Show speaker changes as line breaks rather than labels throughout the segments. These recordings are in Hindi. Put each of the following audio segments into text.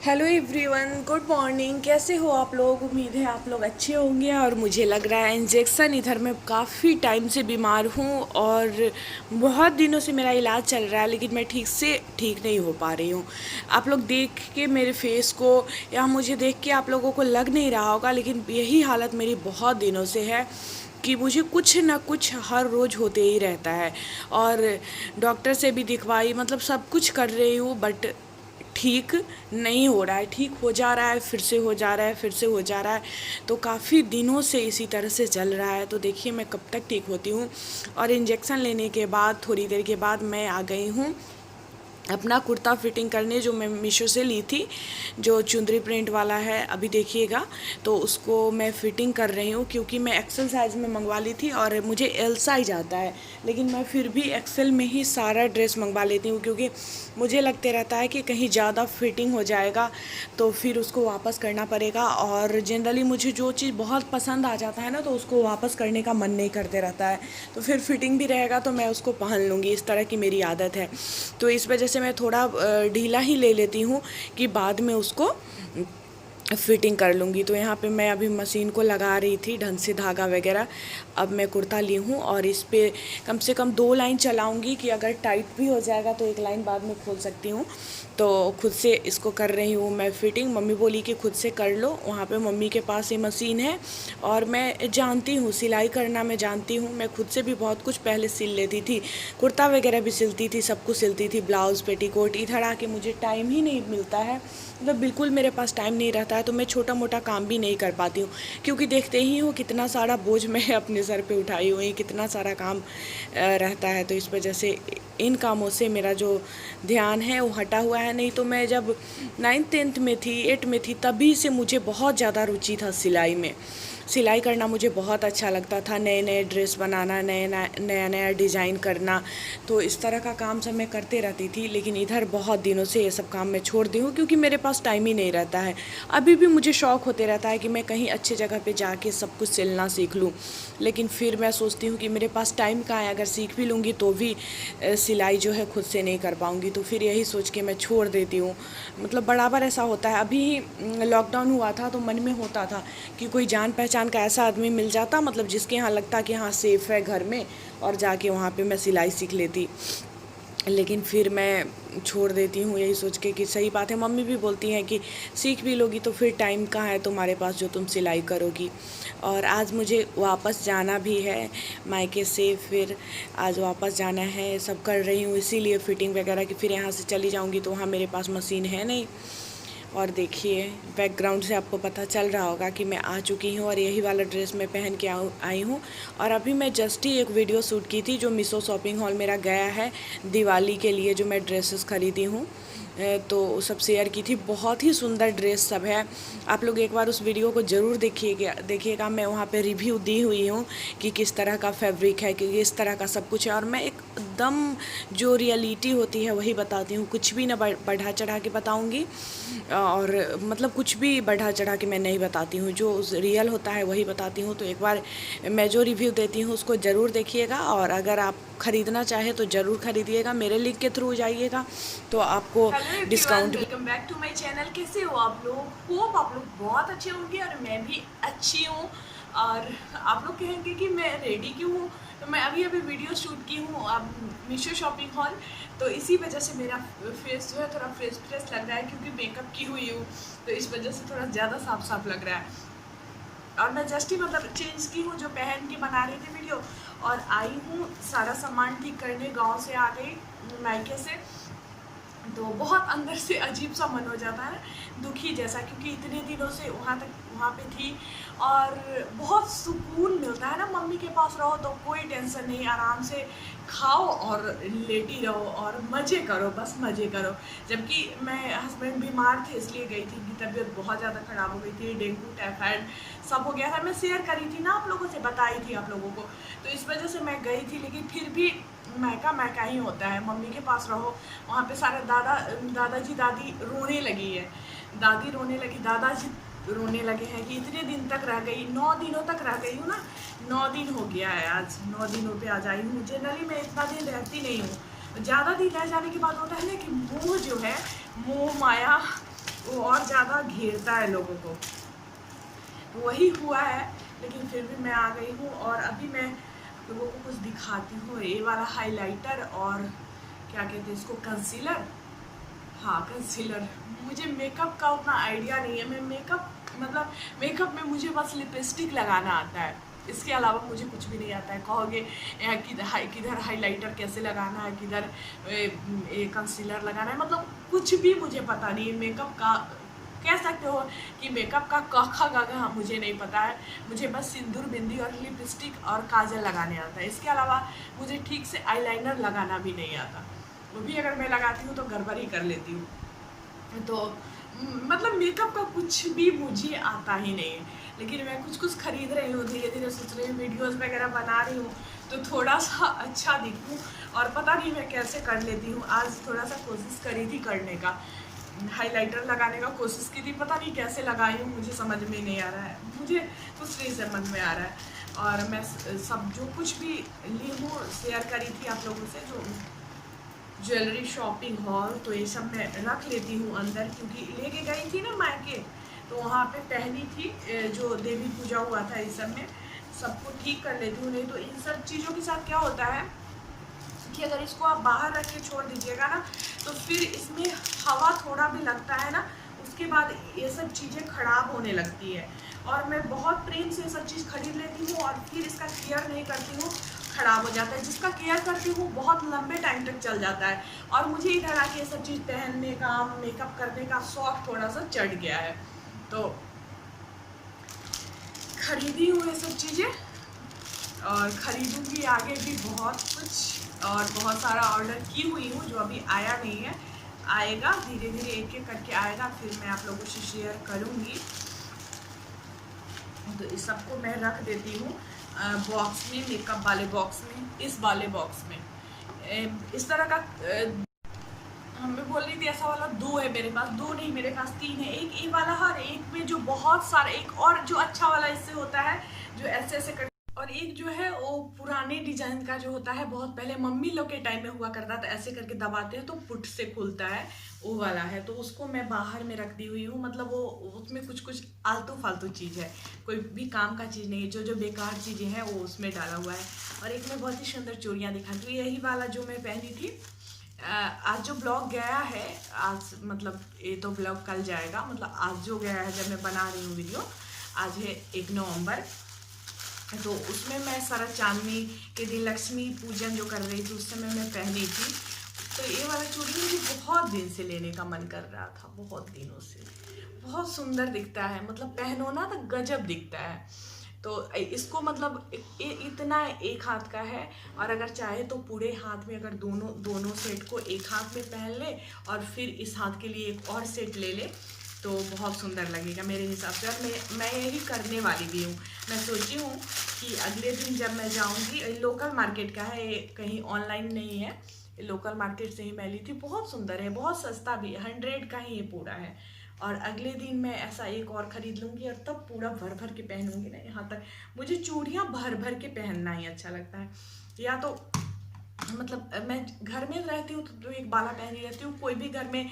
Hello everyone, good morning. कैसे हो आप लोग? उम्मीद है आप लोग अच्छे होंगे। और मुझे लग रहा है इंजेक्शन, इधर मैं काफ़ी टाइम से बीमार हूँ और बहुत दिनों से मेरा इलाज चल रहा है, लेकिन मैं ठीक नहीं हो पा रही हूँ। आप लोग देख के मेरे फेस को या मुझे देख के आप लोगों को लग नहीं रहा होगा, लेकिन यही हालत मेरी बहुत दिनों से है कि मुझे कुछ ना कुछ हर रोज़ होते ही रहता है। और डॉक्टर से भी दिखवाई, मतलब सब कुछ कर रही हूँ, बट ठीक नहीं हो रहा है। ठीक हो जा रहा है, फिर से हो जा रहा है, फिर से हो जा रहा है। तो काफ़ी दिनों से इसी तरह से चल रहा है। तो देखिए मैं कब तक ठीक होती हूँ। और इंजेक्शन लेने के बाद थोड़ी देर के बाद मैं आ गई हूँ अपना कुर्ता फिटिंग करने, जो मैं मीशो से ली थी, जो चुंदरी प्रिंट वाला है। अभी देखिएगा, तो उसको मैं फ़िटिंग कर रही हूँ, क्योंकि मैं एक्सेल साइज़ में मंगवा ली थी और मुझे एल साइज आता है, लेकिन मैं फिर भी एक्सेल में ही सारा ड्रेस मंगवा लेती हूँ, क्योंकि मुझे लगते रहता है कि कहीं ज़्यादा फिटिंग हो जाएगा तो फिर उसको वापस करना पड़ेगा। और जनरली मुझे जो चीज़ बहुत पसंद आ जाता है ना, तो उसको वापस करने का मन नहीं करते रहता है। तो फिर फिटिंग भी रहेगा तो मैं उसको पहन लूँगी, इस तरह की मेरी आदत है। तो इस वजह से मैं थोड़ा ढीला ही ले लेती हूँ कि बाद में उसको फिटिंग कर लूँगी। तो यहाँ पे मैं अभी मशीन को लगा रही थी ढंग से, धागा वगैरह। अब मैं कुर्ता ली हूँ और इस पे कम से कम 2 लाइन चलाऊँगी, कि अगर टाइट भी हो जाएगा तो 1 लाइन बाद में खोल सकती हूँ। तो खुद से इसको कर रही हूँ मैं फिटिंग। मम्मी बोली कि खुद से कर लो, वहाँ पे मम्मी के पास ये मशीन है। और मैं जानती हूँ सिलाई करना, मैं जानती हूँ। मैं खुद से भी बहुत कुछ पहले सिल लेती थी, कुर्ता वगैरह भी सिलती थी, सब कुछ सिलती थी, ब्लाउज़ पेटीकोट। इधर आके मुझे टाइम ही नहीं मिलता है, मतलब बिल्कुल मेरे पास टाइम नहीं रहता है। तो मैं छोटा मोटा काम भी नहीं कर पाती हूँ, क्योंकि देखते ही हो कितना सारा बोझ मैं अपने सर पे उठाई हुई, कितना सारा काम रहता है। तो इस वजह से इन कामों से मेरा जो ध्यान है वो हटा हुआ है। नहीं तो मैं जब 9th-10th में थी, 8 में थी, तभी से मुझे बहुत ज़्यादा रुचि था सिलाई में। सिलाई करना मुझे बहुत अच्छा लगता था, नए नए ड्रेस बनाना, नया नया डिज़ाइन करना। तो इस तरह का काम सब मैं करते रहती थी, लेकिन इधर बहुत दिनों से ये सब काम मैं छोड़ दी हूँ, क्योंकि मेरे पास टाइम ही नहीं रहता है। अभी भी मुझे शौक़ होते रहता है कि मैं कहीं अच्छी जगह पे जाके सब कुछ सिलना सीख लूँ, लेकिन फिर मैं सोचती हूँ कि मेरे पास टाइम कहाँ है। अगर सीख भी लूँगी तो भी सिलाई जो है खुद से नहीं कर पाऊँगी। तो फिर यही सोच के मैं छोड़ देती हूँ। मतलब बराबर ऐसा होता है। अभी लॉकडाउन हुआ था तो मन में होता था कि कोई जान पहचान का ऐसा आदमी मिल जाता, मतलब जिसके यहाँ लगता कि हाँ सेफ़ है घर में, और जाके वहाँ पे मैं सिलाई सीख लेती। लेकिन फिर मैं छोड़ देती हूँ यही सोच के कि सही बात है। मम्मी भी बोलती हैं कि सीख भी लोगी तो फिर टाइम कहाँ है तुम्हारे पास जो तुम सिलाई करोगी। और आज मुझे वापस जाना भी है मायके से, फिर आज वापस जाना है। सब कर रही हूँ इसीलिए फ़िटिंग वगैरह की, फिर यहाँ से चली जाऊँगी तो वहाँ मेरे पास मशीन है नहीं। और देखिए बैकग्राउंड से आपको पता चल रहा होगा कि मैं आ चुकी हूँ, और यही वाला ड्रेस मैं पहन के आई हूँ। और अभी मैं जस्ट ही एक वीडियो शूट की थी, जो मीशो शॉपिंग हॉल मेरा गया है दिवाली के लिए, जो मैं ड्रेसेस ख़रीदी हूँ, तो सब शेयर की थी। बहुत ही सुंदर ड्रेस सब है। आप लोग एक बार उस वीडियो को ज़रूर देखिएगा। मैं वहाँ पे रिव्यू दी हुई हूँ कि किस तरह का फैब्रिक है, कि किस तरह का सब कुछ है। और मैं एकदम जो रियलिटी होती है वही बताती हूँ, कुछ भी ना बढ़ा चढ़ा के बताऊँगी। और मतलब कुछ भी बढ़ा चढ़ा के मैं नहीं बताती हूँ, जो रियल होता है वही बताती हूँ। तो एक बार मैं जो रिव्यू देती हूँ उसको ज़रूर देखिएगा। और अगर आप ख़रीदना चाहें तो ज़रूर ख़रीदिएगा, मेरे लिंक के थ्रू जाइएगा तो आपको डिस्काउंट भी।
Welcome back to my channel. कैसे हो आप लोग? होप आप लोग बहुत अच्छे होंगे और मैं भी अच्छी हूँ। और आप लोग कहेंगे कि मैं रेडी क्यों हूँ, तो मैं अभी वीडियो शूट की हूँ अब मीशो शॉपिंग हॉल। तो इसी वजह से मेरा फेस जो है थोड़ा फ्रेश लग रहा है, क्योंकि मेकअप की हुई हूँ, तो इस वजह से थोड़ा ज़्यादा साफ लग रहा है। और मैं जस्ट ही मतलब चेंज की हूँ, जो पहन के बना रही थी वीडियो, और आई हूँ सारा सामान ठीक करने। गांव से आ गई मायके से, तो बहुत अंदर से अजीब सा मन हो जाता है, दुखी जैसा, क्योंकि इतने दिनों से वहाँ पे थी। और बहुत सुकून मिलता है ना, मम्मी के पास रहो तो कोई टेंशन नहीं, आराम से खाओ और लेटी रहो और मज़े करो, बस मज़े करो। जबकि मैं हस्बैंड बीमार थे इसलिए गई थी, उनकी तबीयत बहुत ज़्यादा ख़राब हो गई थी, डेंगू टाइफाइड सब हो गया था। मैं शेयर करी थी ना आप लोगों से, बताई थी आप लोगों को, तो इस वजह से मैं गई थी। लेकिन फिर भी मैका ही होता है, मम्मी के पास रहो। वहाँ पे सारे दादाजी दादी रोने लगी है, दादी रोने लगी, दादाजी रोने लगे हैं कि इतने दिन तक रह गई, 9 दिनों तक रह गई हूँ ना। 9 दिन हो गया है, आज 9 दिनों पे आज आई हूँ। जनरली मैं इतना दिन रहती नहीं हूँ। ज़्यादा दिन रह जाने के बाद होता है ना कि मोह जो है, मोह माया वो और ज़्यादा घेरता है लोगों को। तो वही हुआ है, लेकिन फिर भी मैं आ गई हूँ और अभी मैं लोगों को कुछ दिखाती हूँ। ये वाला हाइलाइटर और क्या कहते हैं इसको, कंसीलर। हाँ, कंसीलर। मुझे मेकअप का उतना आइडिया नहीं है। मैं मेकअप में मुझे बस लिपस्टिक लगाना आता है, इसके अलावा मुझे कुछ भी नहीं आता है। कहोगे किधर हाइलाइटर कैसे लगाना है, किधर कंसीलर लगाना है, मतलब कुछ भी मुझे पता नहीं है मेकअप का। कह सकते हो कि मेकअप का कखा गगा मुझे नहीं पता है। मुझे बस सिंदूर, बिंदी और लिपस्टिक और काजल लगाने आता है। इसके अलावा मुझे ठीक से आईलाइनर लगाना भी नहीं आता। वो भी अगर मैं लगाती हूँ तो गड़बड़ ही कर लेती हूँ। तो मतलब मेकअप का कुछ भी मुझे आता ही नहीं है। लेकिन मैं कुछ खरीद रही हूँ, धीरे धीरे सोच रही हूँ वीडियोस वगैरह बना रही हूँ तो थोड़ा सा अच्छा दिखूँ। और पता नहीं मैं कैसे कर लेती हूँ। आज थोड़ा सा कोशिश करी थी करने का, हाइलाइटर लगाने का कोशिश की थी, पता नहीं कैसे लगाई हूँ, मुझे समझ में नहीं आ रहा है। मुझे कुछ नहीं समझ में आ रहा है। और मैं सब जो कुछ भी ली हूँ शेयर करी थी आप लोगों से, जो ज्वेलरी शॉपिंग हॉल, तो ये सब मैं रख लेती हूँ अंदर, क्योंकि लेके गई थी ना मायके, तो वहाँ पे पहनी थी जो देवी पूजा हुआ था, इस सब में सबको ठीक कर लेती हूँ। नहीं तो इन सब चीज़ों के साथ क्या होता है कि अगर इसको आप बाहर रख के छोड़ दीजिएगा ना, तो फिर इसमें हवा थोड़ा भी लगता है ना, उसके बाद ये सब चीज़ें ख़राब होने लगती है। और मैं बहुत प्रेम से ये सब चीज़ खरीद लेती हूँ और फिर इसका केयर नहीं करती हूँ, ख़राब हो जाता है। जिसका केयर करती हूँ बहुत लंबे टाइम तक चल जाता है। और मुझे इधर आके ये सब चीज़ पहनने का, मेकअप करने का शौक थोड़ा सा चढ़ गया है, तो खरीदी हूँ ये सब चीज़ें और ख़रीदूँगी आगे भी बहुत कुछ। और बहुत सारा ऑर्डर की हुई हूँ जो अभी आया नहीं है, आएगा धीरे धीरे, एक एक करके आएगा, फिर मैं आप लोगों से शेयर करूँगी। तो इस सबको मैं रख देती हूँ बॉक्स में, मेकअप वाले बॉक्स में, इस वाले बॉक्स में। इस तरह का मैं बोल रही थी ऐसा वाला 2 है मेरे पास, 2 नहीं मेरे पास 3 है। एक ये वाला और एक में जो बहुत सारा, एक और जो अच्छा वाला इससे होता है जो ऐसे ऐसे कर, और एक जो है वो पुराने डिजाइन का जो होता है, बहुत पहले मम्मी लोग के टाइम में हुआ करता था, ऐसे करके दबाते हैं तो पुट से खुलता है, वो वाला है। तो उसको मैं बाहर में रख दी हुई हूँ, मतलब वो उसमें कुछ कुछ आलतू फालतू चीज़ है, कोई भी काम का चीज़ नहीं है। जो जो बेकार चीज़ें हैं वो उसमें डाला हुआ है। और एक में बहुत ही सुंदर चूड़ियाँ दिखाती हूँ, यही वाला जो मैं पहनी थी। आज जो ब्लॉग गया है, आज मतलब ये तो ब्लॉग कल जाएगा, मतलब आज जो गया है जब मैं बना रही हूँ वीडियो, आज है 1 नवंबर, तो उसमें मैं शरद चांदनी के दिन लक्ष्मी पूजन जो कर रही थी उस समय मैं पहनी थी। तो ये वाला चूड़ी मुझे बहुत दिन से लेने का मन कर रहा था, बहुत दिनों से। बहुत सुंदर दिखता है, मतलब पहनो ना तो गजब दिखता है। तो इसको मतलब इतना एक हाथ का है, और अगर चाहे तो पूरे हाथ में, अगर दोनों सेट को एक हाथ में पहन ले और फिर इस हाथ के लिए एक और सेट ले ले तो बहुत सुंदर लगेगा मेरे हिसाब से। और मैं यही करने वाली भी हूँ। मैं सोची हूँ कि अगले दिन जब मैं जाऊँगी, लोकल मार्केट का है ये, कहीं ऑनलाइन नहीं है, लोकल मार्केट से ही मैं ली थी। बहुत सुंदर है, बहुत सस्ता भी, 100 का ही ये पूरा है। और अगले दिन मैं ऐसा एक और ख़रीद लूँगी और तब पूरा भर भर के पहनूंगी ना यहाँ तक। मुझे चूड़ियाँ भर भर के पहनना ही अच्छा लगता है। या तो मतलब मैं घर में रहती हूँ तो एक बाला पहन ही रहती हूँ, कोई भी घर में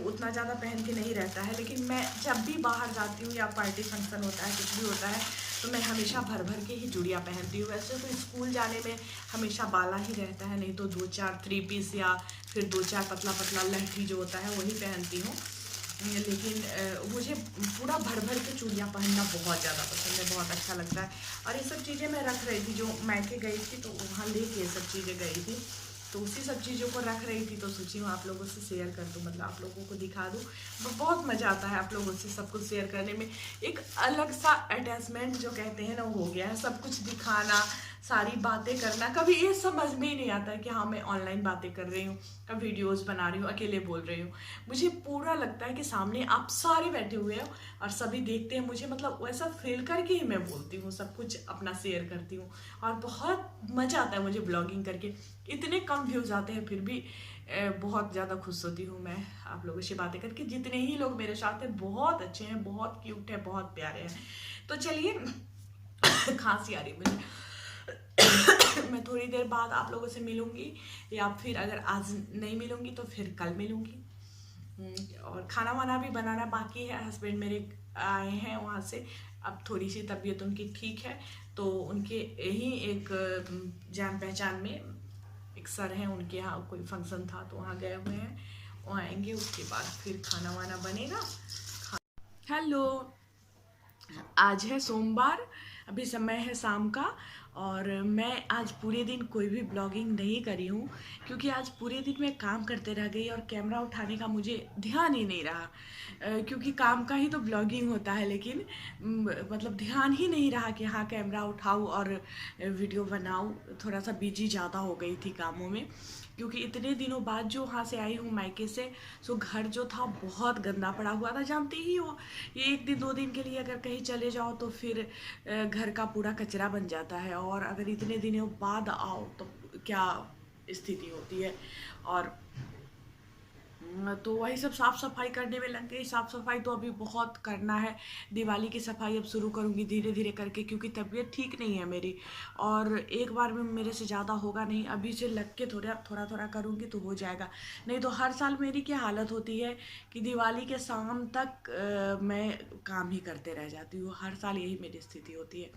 उतना ज़्यादा पहन के नहीं रहता है। लेकिन मैं जब भी बाहर जाती हूँ या पार्टी फंक्शन होता है, कुछ भी होता है, तो मैं हमेशा भर भर के ही चूड़ियाँ पहनती हूँ। वैसे तो स्कूल जाने में हमेशा बाला ही रहता है, नहीं तो 2-4 3 पीस या फिर 2-4 पतला पतला लहठी जो होता है वही पहनती हूँ। लेकिन मुझे पूरा भर भर के चूड़ियाँ पहनना बहुत ज़्यादा पसंद है, बहुत अच्छा लगता है। और ये सब चीज़ें मैं रख रही थी, जो मायके गई थी तो वहाँ लेके ये सब चीज़ें गई थी, तो उसी सब चीज़ों को रख रही थी। तो सोची हूँ आप लोगों से शेयर कर दूँ, मतलब आप लोगों को दिखा दूँ। बहुत मज़ा आता है आप लोगों से सब कुछ शेयर करने में। एक अलग सा अटैचमेंट जो कहते हैं ना, वो हो गया है। सब कुछ दिखाना, सारी बातें करना, कभी ये समझ में ही नहीं आता है कि हाँ मैं ऑनलाइन बातें कर रही हूँ, कभी वीडियोज़ बना रही हूँ, अकेले बोल रही हूँ। मुझे पूरा लगता है कि सामने आप सारे बैठे हुए हो और सभी देखते हैं मुझे, मतलब वैसा फील करके ही मैं बोलती हूँ, सब कुछ अपना शेयर करती हूँ। और बहुत मज़ा आता है मुझे ब्लॉगिंग करके। इतने कम व्यूज़ आते हैं फिर भी बहुत ज़्यादा खुश होती हूँ मैं आप लोगों से बातें करके। जितने ही लोग मेरे साथ हैं बहुत अच्छे हैं, बहुत क्यूट है, बहुत प्यारे हैं। तो चलिए खांसी आ रही मुझे मैं थोड़ी देर बाद आप लोगों से मिलूंगी, या फिर अगर आज नहीं मिलूंगी तो फिर कल मिलूंगी। और खाना वाना भी बनाना बाकी है। हस्बैंड मेरे आए हैं वहाँ से, अब थोड़ी सी तबीयत उनकी ठीक है, तो उनके यही एक जान पहचान में एक सर हैं, उनके यहाँ कोई फंक्शन था तो वहाँ गए हुए हैं। वो आएंगे, उसके बाद फिर खाना वाना बनेगा। हेलो, आज है सोमवार, अभी समय है शाम का, और मैं आज पूरे दिन कोई भी ब्लॉगिंग नहीं करी हूँ क्योंकि आज पूरे दिन मैं काम करते रह गई और कैमरा उठाने का मुझे ध्यान ही नहीं रहा। क्योंकि काम का ही तो ब्लॉगिंग होता है, लेकिन मतलब ध्यान ही नहीं रहा कि हाँ कैमरा उठाऊँ और वीडियो बनाऊँ। थोड़ा सा बिजी ज़्यादा हो गई थी कामों में, क्योंकि इतने दिनों बाद जो वहाँ से आई हूँ मायके से, सो घर जो था बहुत गंदा पड़ा हुआ था। जानते ही हो, ये 1 दिन 2 दिन के लिए अगर कहीं चले जाओ तो फिर घर का पूरा कचरा बन जाता है, और अगर इतने दिनों बाद आओ तो क्या स्थिति होती है। और तो वही सब साफ़ सफाई करने में लग गई। साफ़ सफाई तो अभी बहुत करना है, दिवाली की सफाई अब शुरू करूँगी धीरे धीरे करके, क्योंकि तबीयत ठीक नहीं है मेरी, और एक बार में मेरे से ज़्यादा होगा नहीं। अभी से लग के थोड़ा थोड़ा थोड़ा करूँगी तो हो जाएगा। नहीं तो हर साल मेरी क्या हालत होती है कि दिवाली के शाम तक मैं काम ही करते रह जाती हूँ। हर साल यही मेरी स्थिति होती है,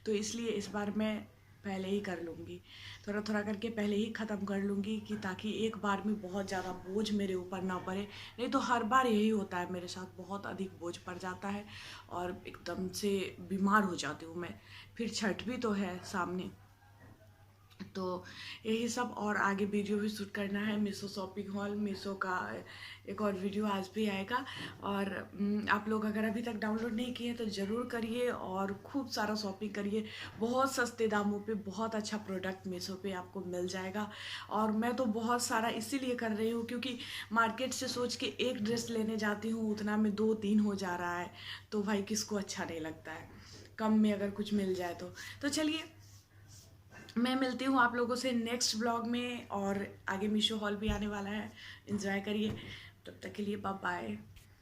तो इसलिए इस बार मैं पहले ही कर लूँगी, थोड़ा थोड़ा करके पहले ही ख़त्म कर लूँगी, कि ताकि एक बार में बहुत ज़्यादा बोझ मेरे ऊपर ना पड़े। नहीं तो हर बार यही होता है मेरे साथ, बहुत अधिक बोझ पड़ जाता है और एकदम से बीमार हो जाती हूँ मैं। फिर छठ भी तो है सामने, तो यही सब। और आगे वीडियो भी शूट करना है, मीशो शॉपिंग हॉल, मीशो का एक और वीडियो आज भी आएगा। और आप लोग अगर अभी तक डाउनलोड नहीं किए तो ज़रूर करिए और खूब सारा शॉपिंग करिए। बहुत सस्ते दामों पे बहुत अच्छा प्रोडक्ट मीशो पे आपको मिल जाएगा। और मैं तो बहुत सारा इसीलिए कर रही हूँ क्योंकि मार्केट से सोच के एक ड्रेस लेने जाती हूँ, उतना में 2-3 हो जा रहा है, तो भाई किसको अच्छा नहीं लगता है कम में अगर कुछ मिल जाए तो चलिए, मैं मिलती हूँ आप लोगों से नेक्स्ट ब्लॉग में, और आगे मीशो हॉल भी आने वाला है, एंजॉय करिए। तब तक के लिए बाय बाय।